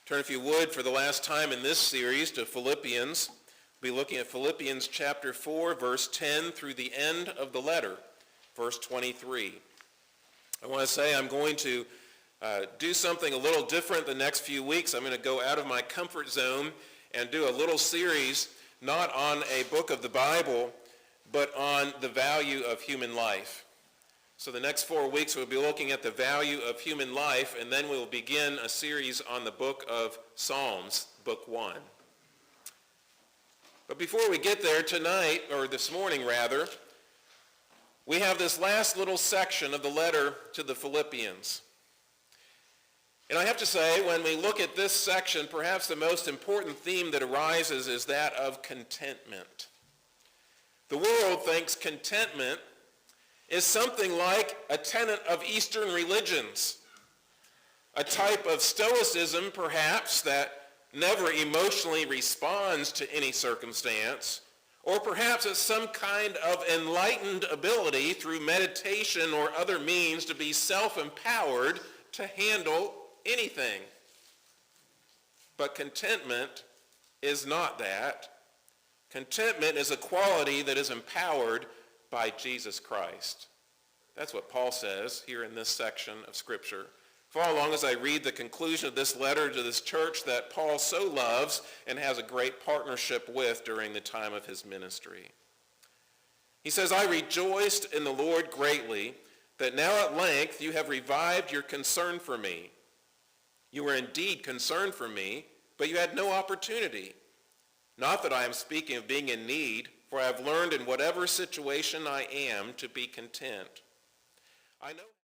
Turn, if you would, for the last time in this series to Philippians. We'll be looking at Philippians chapter 4, verse 10 through the end of the letter, verse 23. I want to say I'm going to do something a little different the next few weeks. I'm going to go out of my comfort zone and do a little series, not on a book of the Bible, but on the value of human life. So the next 4 weeks we'll be looking at the value of human life, and then we'll begin a series on the book of Psalms, book 1. But before we get there tonight, or this morning rather, we have this last little section of the letter to the Philippians. And I have to say, when we look at this section, perhaps the most important theme that arises is that of contentment. The world thinks contentment is something like a tenet of Eastern religions, a type of stoicism perhaps that never emotionally responds to any circumstance, or perhaps it's some kind of enlightened ability through meditation or other means to be self-empowered to handle anything. But contentment is not that. Contentment is a quality that is empowered by Jesus Christ. That's what Paul says here in this section of Scripture. Follow along as I read the conclusion of this letter to this church that Paul so loves and has a great partnership with during the time of his ministry. He says, "I rejoiced in the Lord greatly that now at length you have revived your concern for me. You were indeed concerned for me, but you had no opportunity. Not that I am speaking of being in need, for I have learned in whatever situation I am to be content. I know